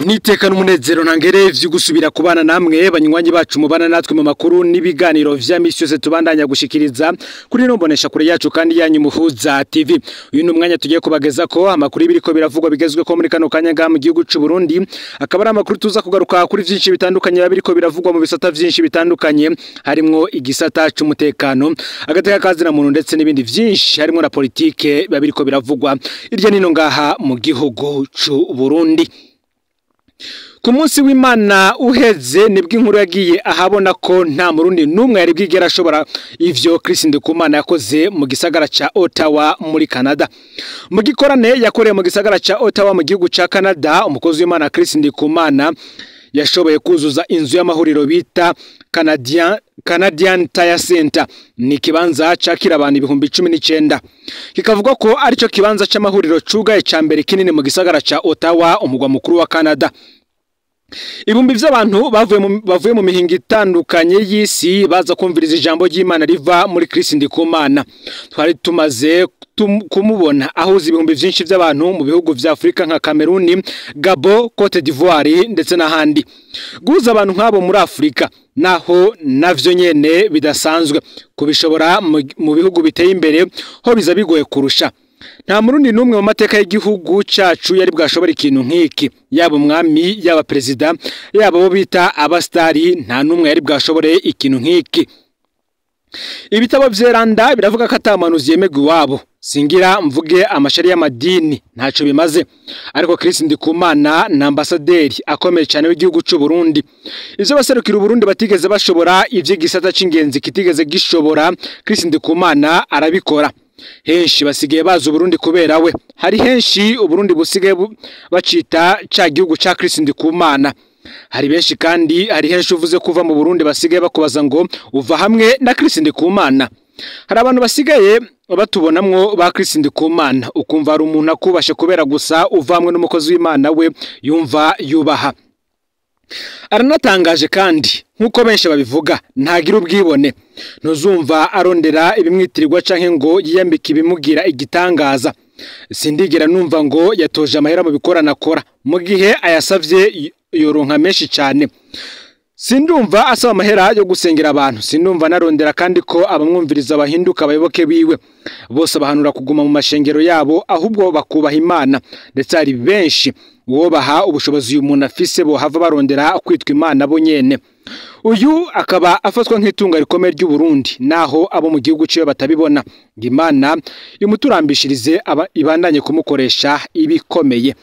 Nitekana umunezero ntangere vyo gusubira kubana namwe banywanyi bacu mubana natwe mu makuru n'ibiganiro vya misi yose tubandanya gushikiriza kuri no mbonesha kure yacu kandi yanyu muhuza TV. Uyu numwanya tugiye kubageza ko amakuru ibiriko biravugwa bigezwe ko muri kano kanya mu gihugu c'u Burundi, akaba ari amakuru tuza kugaruka kuri vyinshi bitandukanye babiriko biravugwa mu bisata vyinshi bitandukanye, harimwo igisata c'umutekano, agateka kazina muntu ndetse n'ibindi vyinshi, harimwo na politike babiriko biravugwa irya nino ngaha mu gihugu c'u Burundi. Ku munsi w'Imana uheze nibwo inkuru yagiye ahabona ko nta murundi numwe yari bwigera ashobora ivyo Chris Ndikumana yakoze mu gisagara ca Ottawa muri Canada. Mu gikorane yakoreye mu gisagara ca Ottawa mu gihugu ca Canada, umukozi w'Imana Chris Ndikumana yashoboye kuzuza inzu y'amahuriro bita Canadian Tire Center, ni kibanza cakira abantu 19,000. Kikavuga ko arico kibanza c'amahuriro cugaye ca mbere kinini mu gisagara ca Ottawa, umugwa mukuru wa Canada. Ibumbi vy'abantu bavuye mu mihingo itandukanye y'isi baza kumviriza ijambo ry'Imana riva muri Chris Ndikumana. Twari tumaze kumubona ahuza ibihumbi vyinshi vy'abantu mu bihugu vya Afrika nka Cameroon, Gabon, Cote d'Ivoire ndetse n'ahandi. Guza abantu nk'abo muri Afrika naho navyo nyene bidasanzwe, kubishobora mu bihugu biteye imbere ho biza bigoye kurusha. Nta murundi numwe mu mateka y'igihugu cacu yari bwashobora ikintu nk'iki, yaba umwami, yaba perezida, yaba bo bita abastari, nta numwe yari bwashobore ikintu nk'iki. Ibitabo vyeranda biravuga ko atamanuzi yemegwa iwabo, singira mvuge amashari y'amadini ntaco bimaze, ariko Chris Ndikumana na ambasaderi akomeye cyane w'igihugu c'u Burundi. Ivyo baserukira Burundi batigeze bashobora, ivyo gisata c'ingenzi kitigeze gishobora, Chris Ndikumana arabikora. Henshi basigaye baza Burundi kubera we, hari henshi Uburundi busigaye bacita ca gihugu ca Chris Ndikumana. Hari benshi kandi hari henshi uvuze kuva mu Burundi basigaye bakubaza ngo uva hamwe na Chris Ndikumana. Hari abantu basigaye batubonamwo ba Chris Ndikumana, ukumva ari umuntu akubashe kubera gusa uva hamwe n'umukozi w'Imana we yumva yubaha. Aranatangaje kandi nkuko benshi babivuga, ntagira ubwibone, ntuzumva arondera ibimwitirirwa canke ngo yiyambike ibimugira igitangaza. Sindigera numva ngo yatoje amahera mu bikorana akora, mu gihe ayasavye yoronka menshi cyane. Sindumva asaba amahera yo gusengera abantu, sindumva narondera kandi ko abamwumviriza bahinduka abayoboke biwe. Bose bahanura kuguma mu mashengero yabo, ahubwo bakubaha Imana, ndetse hari benshi uwo baha ubushobozi uyu muntu afise bo hava barondera kwitwa Imana bo nyene. Uyu akaba afatwa nk'itunga rikomeye ry'u Burundi, naho abo mu gihugu ciwe batabibona. Imana imuturambishirize ibandanye kumukoresha ibikomeye.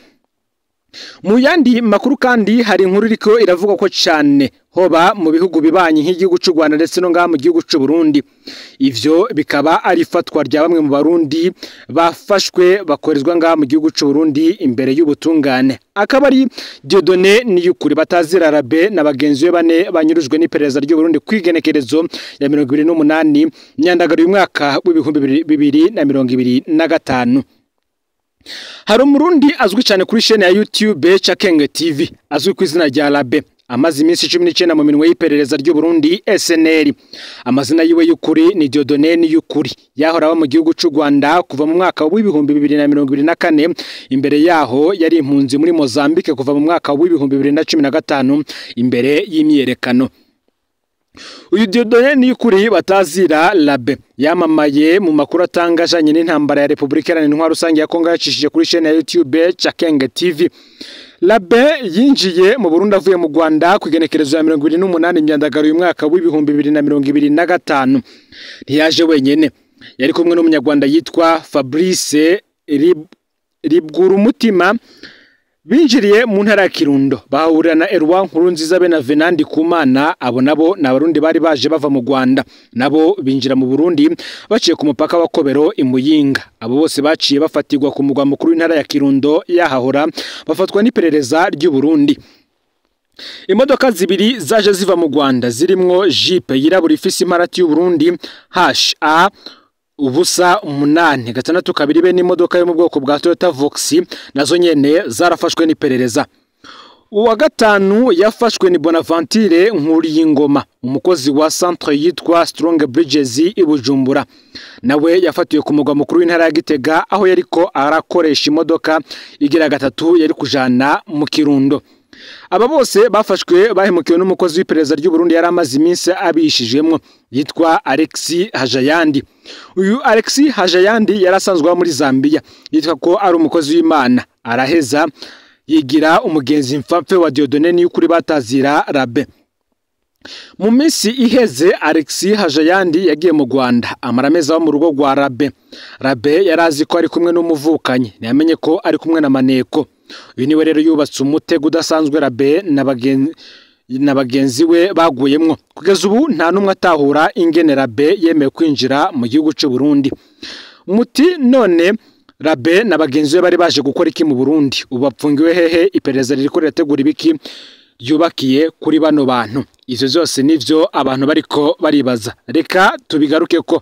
Mu yandi makuru kandi hari inkuru iriko iravuga ko cyane hoba mu bihugu bibanyi nk'igihugu c'u Rwanda ndetse no ngaha mu gihugu c'u Burundi. Ivyo bikaba ari fatwa rya bamwe mu Barundi bafashwe bakorezwa ngaha mu gihugu c'u Burundi imbere y'ubutungane. Akaba ari Dieudonné Niyukuri batazira Rabe na bagenzi be bane banyurujwe n'iperereza ry'u Burundi kwigenekerezo ya 28 Nyandagaro y'umwaka w'2025. Hari umurundi azwi cyane kuri chaîne ya YouTube Chakenge TV, azwi ku izina rya Rabe, amaze iminsi 19 mu minwe y'iperereza ry'u Burundi SNL. Amazina yiwe y'ukuri ni Dieudonné Niyukuri, yahora aba mu gihugu c'u Rwanda kuva mu mwaka wa 2024. Imbere yaho yari impunzi muri Mozambique kuva mu mwaka wa 2015 imbere y'imyerekano. Uyu Dieudonné Niyukuri batazira Rabe yamamaye mu makuru atangajanye n'intambara ya Republika Iharanira Intwaro Rusange ya Kongo yacishije kuri chaîne ya YouTube Chakenge TV. Rabe yinjiye mu Burundi avuye mu Rwanda kwigenekerezo ya 28 Myandagaro y'umwaka w'2025. Ntiyaje wenyene, yari kumwe n'umunyarwanda yitwa Fabrice Ribwurumutima. Binjiriye mu ntara ya Kirundo bahurira na Erwa Nkurunziza be na Venant Ndikumana. Abo nabo n'abarundi bari baje bava mu Rwanda, nabo binjira mu Burundi baciye ku mupaka wa Kobero i Muyinga. Abo bose baciye bafatirwa ku mugwa mukuru w'intara ya Kirundo yahahora, bafatwa n'iperereza ry'u Burundi. Imodoka zibiri zaje ziva mu Rwanda zirimwo Jeep yirabura ifise imparati y'u Burundi HA ubusa 862 be n'imodoka yo mu bwoko bwa Toyota Vox, nazo nyene zarafashwe n'iperereza. Uwa gatanu yafashwe ni Bonaventure Nkuriyingoma, umukozi wa centre yitwa Strong Bridges i Bujumbura. Nawe yafatiwe ku mugwa mukuru w'intara ya Gitega, aho yariko arakoresha imodoka igira gatatu yari kujana mu Kirundo. Aba bose bafashwe bahemukiwe n'umukozi w'iperereza ry'u Burundi yari amaze iminsi abishijemwo yitwa Alexis Hajayandi. Uyu Alexis Hajayandi yarasanzwe muri Zambia, yitwa ko ari umukozi w'Imana, araheza yigira umugenzi mfapfe wa Dieudonné Niyukuri batazira Rabe. Mu minsi iheze Alexis Hajayandi yagiye mu Rwanda amara amezi aho mu rugo rwa Rabe. Rabe yarazi ko ari kumwe n'umuvukanyi, ntiyamenye ko ari kumwe na Maneko. Uyu niwe rero yubatse umutego udasanzwe Rabe na bagenzi we baguyemwo. Kugeza ubu nta numwe atahura ingene Rabe yemeye kwinjira mu gihugu cy'u Burundi. Muti none Rabe na bagenzi be bari baje gukora iki mu Burundi? Ubu bapfungiwe hehe? Iperereza ririko rirategura ibiki ryubakiye kuri bano bantu? Ivyo zose nivyo abantu bariko baribaza. Reka tubigaruke ko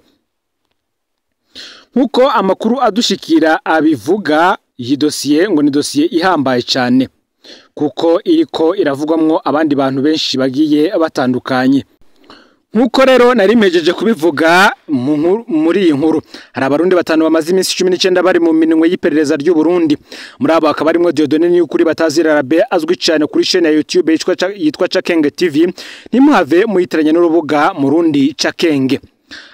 nkuko amakuru adushikira abivuga, iyi dosiye ngo ni dosiye ihambaye cyane kuko iriko iravugwamwo abandi bantu benshi bagiye batandukanye. Nkuko rero nari mpejeje kubivuga muri iyi nkuru, hari abarundi batanu bamaze iminsi 19 bari mu minwe y'iperereza ry'u Burundi. Muri abo hakaba harimo Dieudonné Niyukuri batazira Rabe, azwi cyane kuri chaîne ya YouTube yitwa Chakenge TV. Ntimuhave muyitiranye n'urubuga Murundi Chakenge.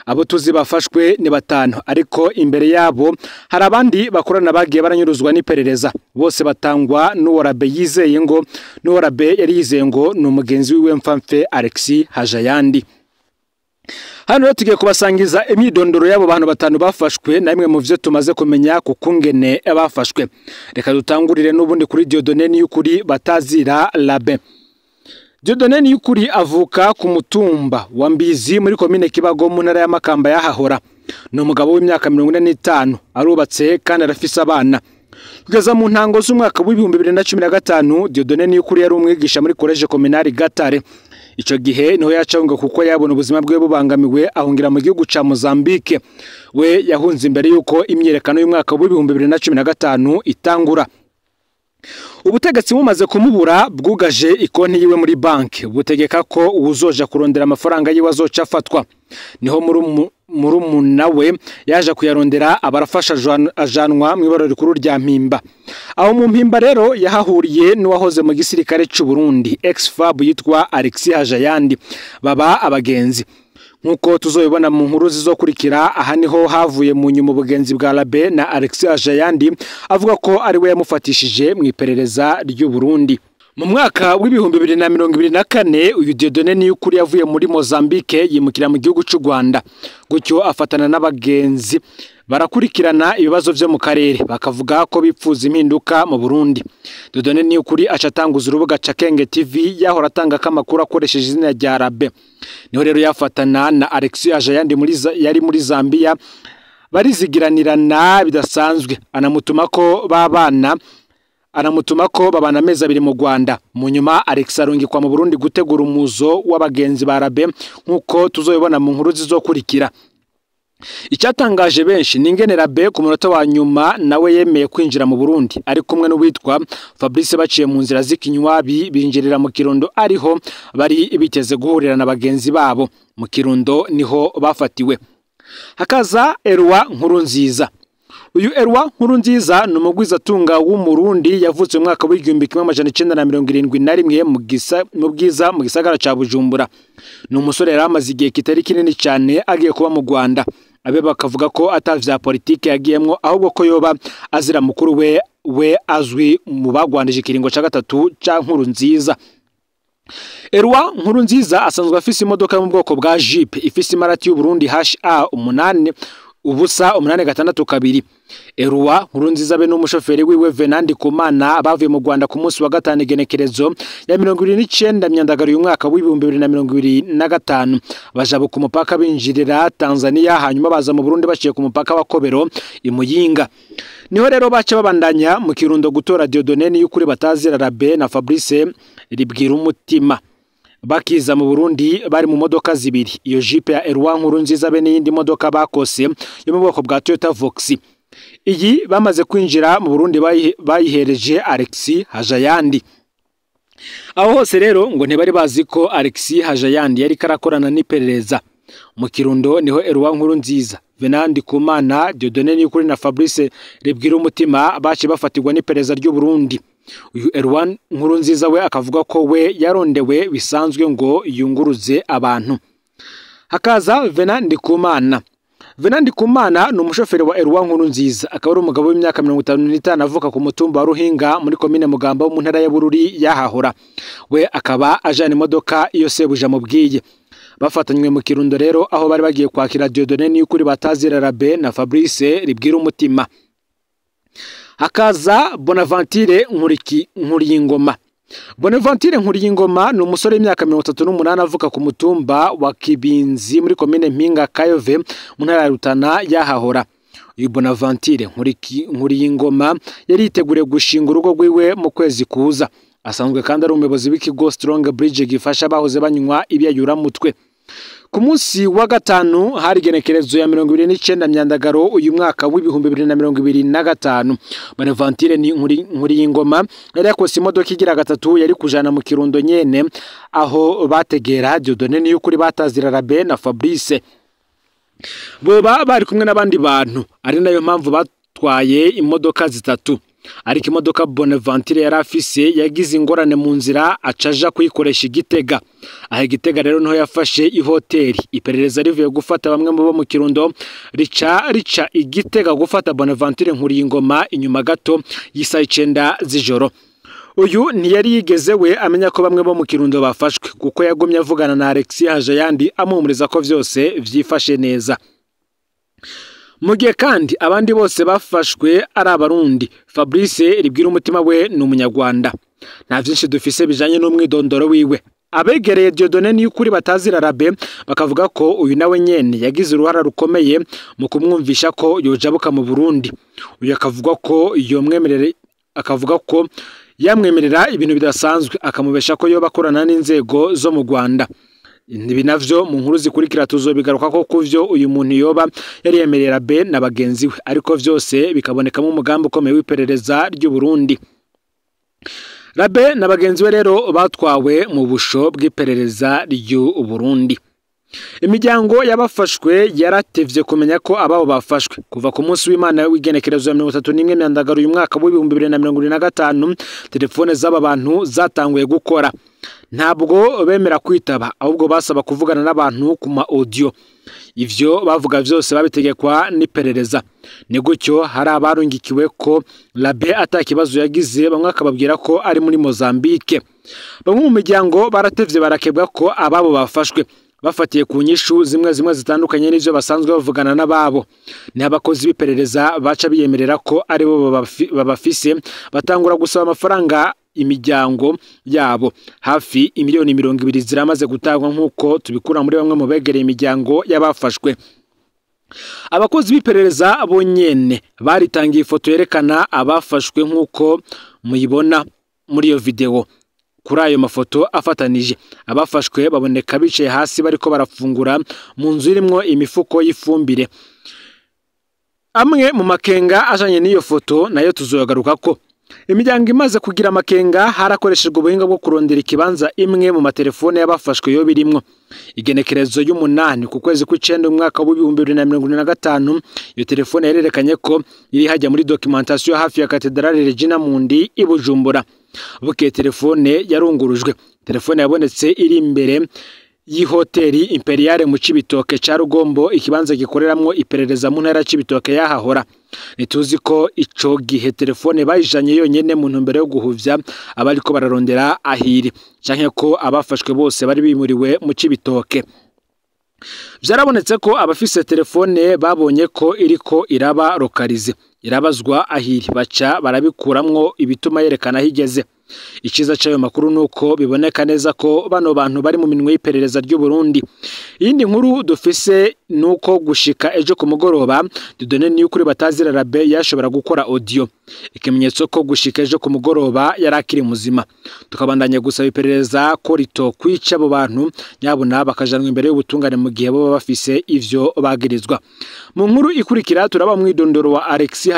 Abo tuzi bafashwe ni batanu, ariko imbere yabo hari abandi bakorana bagiye baranyuruzwa n'iperereza. Bose batangwa n'uwo Rabe yizeye ngo n'uwo Rabe yari yizeye ngo ni umugenzi wiwe mfamfe Alexis Hajayandi. Hano rero tugiye kubasangiza imyidondoro y'abo bantu batanu bafashwe na imwe mu byo tumaze kumenya kukungene bafashwe. Reka dutangurire n'ubundi kuri Dieudonné Niyukuri batazira Rabe. Dieudonné Niyukuri avuka ku mutumba wa Mbizi muri komine Kibago mu ntara ya Makamba yahahora. Ni umugabo w'imyaka 45, arubatse kandi arafise abana. Kugeza mu ntango z'umwaka wa 2015 Dieudonné Niyukuri yari umwigisha muri college communale Gatare. Ico gihe niho yacawunga kuko yabona ubuzima bwe bubangamiwe, ahungira mu gihugu ca Mozambique. We yahunze imbere yuko imyerekano y'umwaka wa 2015 itangura. Ubutegetsi bumaze kumubura bwugaje ikonti yiwe muri banki, butegeka ko uzoja kurondera amafaranga yiwe azoca afatwa. Niho murumuna we yaje kuyarondera abarafasha ajanwa mu ibaro rikuru rya Mpimba. Aho mu Mpimba rero yahahuriye n'uwahoze mu gisirikare cy'u Burundi ex-FAB yitwa Alexis Hajayandi, baba abagenzi. Nkuko tuzoyibona mu nkuru zizokurikira, aha niho havuye mu nyuma ubugenzi bwa Rabe na Alexis Hajayandi, avuga ko ari we yamufatishije mu iperereza ry'u Burundi. Mu mwaka wa 2024 uyu Dieudonné Niyukuri yavuye muri Mozambique yimukira mu gihugu cy'u Rwanda. Gutyo afatana n'abagenzi barakurikirana ibibazo byo mu karere, bakavuga ko bipfuza impinduka mu Burundi. Dieudonné Niyukuri acatanguza urubuga Chakenge TV yahora atanga amakuru akoresheje izina rya Rabe. Niho rero yafatana na Alexis Hajayandi yari muri Zambia, barizigiranirana bidasanzwe. Anamutuma ko babana amezi abiri mu Rwanda. Mu nyuma Alexis arungikwa mu Burundi gutegura umuzo w'abagenzi ba Rabe, nkuko tuzoyibona mu nkuru zizokurikira. Icyatangaje benshi ni ingene Rabe ku munota wa nyuma nawe yemeye kwinjira mu Burundi ari kumwe n'uwitwa Fabrice, baciye mu nzira z'ikinywabi binjirira mu Kirundo, ariho bari biteze guhurira na bagenzi babo. Mu Kirundo niho bafatiwe. Hakaza Eloi Nkurunziza. Uyu Eloi Nkurunziza ni umugwizatunga w'umurundi yavutse mu mwaka w'1971 mu Bwiza mu gisagara ca Bujumbura. Ni umusore yaramaze igihe kitari kinini cyane agiye kuba mu Rwanda. Abe bakavuga ko atavya politike yagiyemwo, ahubwo ko yoba azira mukuru we azwi mu bagwandije ikiringo ca gatatu ca Nkurunziza. Eloi Nkurunziza asanzwe afise imodoka yo mu bwoko bwa Jeep ifise imarati y'u Burundi HA8 ubusa 862. Eloi Nkurunziza be n'umushoferi wiwe Venandi Kumana bavuye mu Rwanda ku munsi wa gatanu igenekerezo ya 29 Myandagaro y'umwaka wa 2025, baja ku mupaka binjirira Tanzania, hanyuma baza mu Burundi baciye ku mupaka wa Kobero i Muyinga. Niho rero baca babandanya mu Kirundo gutora Dieudonné Niyukuri batazira Rabe na Fabrice Ribwira umutima. Bakiza mu Burundi bari mu modoka zibiri, iyo Jeep ya Eloi Nkurunziza be n'iyindi modoka bakose yo mu bwoko bwa Toyota Vox. Iyi bamaze kwinjira mu Burundi bayihereje Alexis Hajayandi. Aho hose rero ngo ntibari bazi ko Alexis Hajayandi yari karakorana n'iperereza. Mu Kirundo niho Eloi Nkurunziza, Venandi Kumana, Dieudonné Niyukuri na Fabrice Ribwira umutima baci bafatirwa n'iperereza ry'u Burundi. uyu Erwan Nkurunziza we akavuga ko we yarondewe bisanzwe ngo yunguruze abantu. Hakaza Venant Ndikumana. Venant Ndikumana ni umushoferi wa Erwan Nkurunziza, akaba ari umugabo w'imyaka 55 avuka ku mutumba wa Ruhinga muri komine Mugamba wo mu ntara ya Bururi yahahora. We akaba ajana imodoka iyo sebuja mubwiye. Bafatanywe mu Kirundo rero aho bari bagiye kwakira Dieudonné Niyukuri Batazira Rabe na Fabrice Ribwira umutima. Hakaza Bonaventure Nkuriyingoma. Bonaventure Nkuriyingoma ni umusore w'imyaka 38 avuka ku mutumba wa Kibinzi muri komine Mpinga Kayove mu ntara ya Rutana yahahora. Uyu Bonaventure Nkuriyingoma yari yiteguriye gushinga urugo rwiwe mu kwezi kuza. Asanzwe kandi ari umuyobozi w'ikigo Strong Bridge gifasha abahoze banywa ibyayura mutwe. Ku munsi wa gatanu hari genekerezo ya 29 Myandagaro uyu mwaka w'ibihumbi 2025. Bonaventure Nkuriyingoma yari yakose imodoka igira gatatu yari kujana mu Kirundo nyene aho bategera Dieudonné Niyukuri Batazira Rabe na Fabrice. Boba bari kumwe n'abandi bantu, ari nayo mpamvu batwaye imodoka zitatu. Ariko imodoka Bonaventure yari afise yagize ingorane mu nzira acaja kuyikoresha Igitega. Aho Igitega rero niho yafashe ihoteli. Iperereza rivuye gufata bamwe mu bo mu Kirundo rica Igitega gufata Bonaventure Nkuriyingoma inyuma gato y'isa 9 z'ijoro. Uyu ntiyari yigeze we amenya ko bamwe bo mu Kirundo bafashwe kuko yagumye avugana na Alexis Hajayandi amuhumuriza ko vyose vyifashe neza. Mugihe kandi abandi bose bafashwe ari abarundi. Fabrice Ribwira umutima we ni umunyarwanda. Nta vyinshi dufise bijanye n'umwidondoro wiwe. Abegereye Dieudonné Niyukuri Batazira Rabe bakavuga ko uyu nawe nyene yagize uruhara rukomeye mu kumwumvisha ko yojabuka mu Burundi. Uyu akavuga ko yamwemerera ibintu bidasanzwe akamubesha ko yoba akorana n'inzego zo mu Rwanda. Ibi navyo mu nkuru zikurikira tuzobigaruka ko kuvyo uyu muntu yoba yari yemerera Rabe na bagenzi we, ariko vyose bikabonekamo umugambi ukomeye w'iperereza ry'u Burundi. Rabe na bagenzi we rero batwawe mu busho bw'iperereza ry'u Burundi. Imiryango yabafashwe yaratevye kumenya ko ababo bafashwe kuva ku munsi w'Imana w'igenekerezo ya 31 Myandagaro uyu mwaka w'ibihumbi 2025. Telefone z'aba bantu zatanguye gukora. Ntabwo bemera kwitaba ahubwo basaba kuvugana n'abantu ku ma audio. Ivyo bavuga vyose babitegekwa n'iperereza. Ni gutyo hari abarungikiwe ko Rabe atakibazo yagize, bamwe akababwira ko ari muri Mozambique. Bamwe mu miryango baratevye barakebwa ko ababo bafashwe bafatiye ku nyishu zimwe zitandukanye n'ivyo basanzwe bavugana n'ababo. Ni abakozi b'iperereza baca biyemerera ko ari bo babafise, batangura gusaba amafaranga imiryango yabo. Hafi imiliyoni 20 ziramaze gutangwa nk'uko tubikura muri bamwe mu begereye imiryango y'abafashwe. Abakozi b'iperereza bonyene baritangiye ifoto yerekana abafashwe nk'uko muyibona muri iyo video. Kuri ayo mafoto afatanije abafashwe baboneka bicaye hasi bariko barafungura mu nzu irimwo imifuko y'ifumbire. Amwe mu makenga ajanye n'iyo foto nayo tuzoyagaruka ko. Imiryango imaze kugira amakenga harakoreshejwe ubuhinga bwo kurondera ikibanza imwe mu matelefone y'abafashwe yo birimwo. Igenekerezo y'umunani ku kwezi kw'icenda umwaka w'ibihumbi 2025 iyo telefone yarerekanye ko iri hajya muri documentation hafi ya Cathedrale Regina Mundi i Bujumbura. Buke telefone yarungurujwe. Telefone yabonetse iri imbere y'ihoteli Imperiale mu Cibitoke ca Rugombo, ikibanza gikoreramwo iperereza mu ntara Cibitoke yahahora. Nituzi ko ico gihe telefone bayijanye yonyene mu ntumbero yo guhuvya abariko bararondera ahiri, canke ko abafashwe bose bari bimuriwe mu Cibitoke. Vyarabonetse ko abafise telefone babonye ko iriko iraba lokalize, irabazwa ahiri, baca barabikuramwo ibituma yerekana higeze. Ikiza cyayo makuru nuko biboneka neza ko bano bantu bari mu minwe y'iperereza ry'u Burundi. Iyindi nkuru dufise nuko gushika ejo ku mugoroba Dieudonné Niyukuri Batazira Rabe yashobora gukora audio, ikimenyetso ko gushika ejo ku mugoroba yarakiri muzima. Tukabandanya gusaba iperereza ko rito kwica abo bantu nyabuna bakajanwa imbere y'ubutungane mu gihe bo boba bafise ivyo bagirizwa. Mu nkuru ikurikira turaba mwidondoro wa Alexis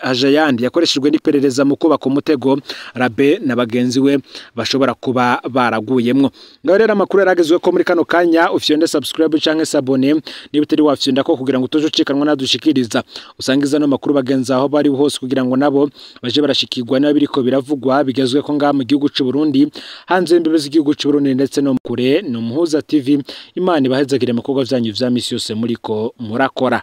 Hajayandi yakoreshejwe n'iperereza mu kubaka umutego Rabe na bagenzi we bashobora kuba baraguyemwo. Ngaho rero amakuru yaragezwe ko muri kano kanya ufyonde subscribe canke s'abone niba utari wafyonda ko kugira ngo utoje ucikanwa nadushikiriza usangiza no makuru bagenzi aho bari hose kugira ngo nabo baje barashikirwa niba biriko biravugwa bigezwe ko ngaha mu gihugu c'u Burundi hanze imbibe z'igihugu c'u Burundi ndetse no kure no Muhuza TV. Imana ibahezagire mu bikorwa vyanyu vya misi yose muriko murakora.